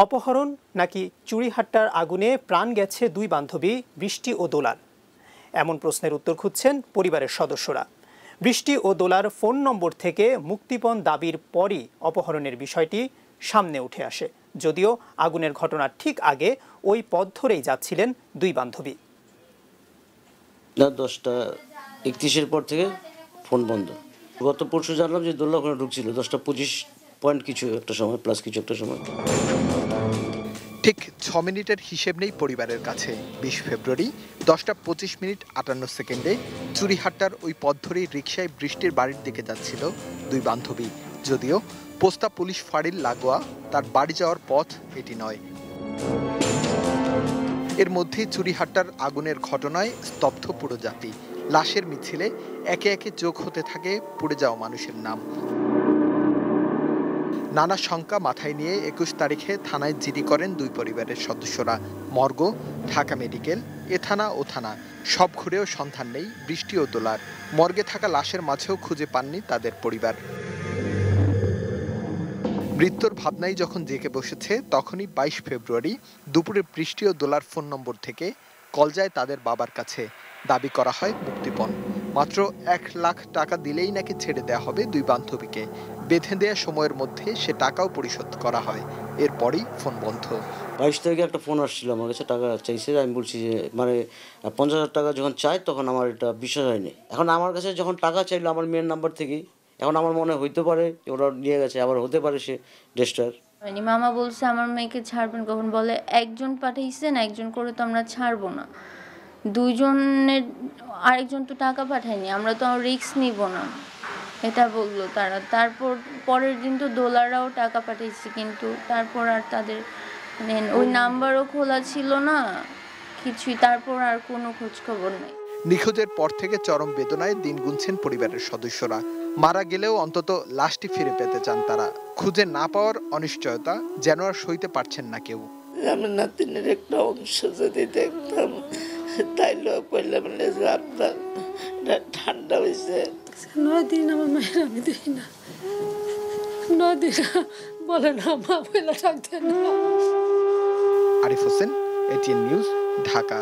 অপহরণ নাকি চুরিহাট্টার আগুনে প্রাণ গেছে দুই বান্ধবী বৃষ্টি ও দোলার? এমন প্রশ্নের উত্তর খুঁজছেন পরিবারের সদস্যরা। বৃষ্টি ও দোলার ফোন নম্বর থেকে মুক্তিপণ দাবির পরই অপহরণের বিষয়টি সামনে উঠে আসে। যদিও আগুনের ঘটনার ঠিক আগে ওই পথ ধরেই যাচ্ছিলেন দুই বান্ধবী। 10:31 পর থেকে ফোন বন্ধ। গত পরশু জানলাম যে দোলা ওখানে ঢুকছিল 10:25 পয়েন্ট কিছু একটা সময় প্লাস কিছু একটা সময়। ঠিক 6 মিনিটের হিসেব নেই পরিবারের কাছে। 20 ফেব্রুয়ারি 10:25 চুরিহাট্টার ওই পথ ধরেই রিকশায় বৃষ্টির বাড়ির দিকে যাচ্ছিল দুই বান্ধবী। যদিও পোস্তা পুলিশ ফাঁড়ির লাগোয়া তার বাড়ি যাওয়ার পথ এটি নয়। এর মধ্যেই চুরিহাট্টার আগুনের ঘটনায় স্তব্ধ পুরো জাতি। লাশের মিছিলে একে একে যোগ হতে থাকে পুড়ে যাওয়া মানুষের নাম। নানা শঙ্কা মাথায় নিয়ে 21 তারিখে থানায় জিডি করেন দুই পরিবারের সদস্যরা। মর্গ, ঢাকা মেডিকেল, এ থানা ও থানা সব ঘুরেও সন্ধান নেই বৃষ্টি ও দোলার। মর্গে থাকা লাশের মাঝেও খুঁজে পাননি তাদের পরিবার। মৃত্যুর ভাবনাই যখন জেগে বসেছে তখনই 22 ফেব্রুয়ারি দুপুরে বৃষ্টি ও দোলার ফোন নম্বর থেকে কল যায় তাদের বাবার কাছে। দাবি করা হয় মুক্তিপণ। মাত্র 1 লাখ টাকা দিলেই নাকি ছেড়ে দেওয়া হবে দুই বান্ধবীকে। বেঁধে দেওয়া সময়ের মধ্যে সে টাকাও পরিশোধ করা হয়। এরপরই ফোন বন্ধ। 22 তারিখে একটা ফোন আসছিল আমার কাছে, টাকা চাইছে। আমি বলছি যে 50,000 টাকা যখন চাই তখন আমার এটা বিশ্বাস হয়নি। এখন আমার কাছে যখন টাকা চাইলো আমার মেয়ের নাম্বার থেকেই, এখন আমার মনে হইতে পারে ওরা নিয়ে গেছে, আবার হতে পারে সে ডেস্টার। মামা বলছে আমার মেয়েকে ছাড়বেন কখন, বলে একজন পাঠাইছেন, একজন করে তো আমরা ছাড়বো না, দুইজনের আরেকজন তো টাকা পাঠায়নি, আমরা তো রিস্ক নিব না, এটা বললো তারা। তারপর পরের দিন তো দোলারাও টাকা পাঠিয়েছে, কিন্তু তারপর আর তাদের ওই নাম্বারও খোলা ছিল না কিছুই, তারপর আর কোনো খোঁজ খবর নেই। নিখোঁজের পর থেকে চরম বেদনায় দিন গুনছেন পরিবারের সদস্যরা। মারা গেলেও অন্তত লাশটি ফিরে পেতে চান তারা। খুঁজে না পাওয়ার অনিশ্চয়তা যেন আর সইতে পারছেন না কেউ। আমার নাতিনের একটা অংশ যদি দেখতাম তাইলে কইলাম যে আপনার ঠান্ডা হয়েছে। 9 দিন আমার মায়ের আমি দেখি না, 9 দিন বলে না মা বলে থাকতেন। Arif Hossain, ATN news, Dhaka.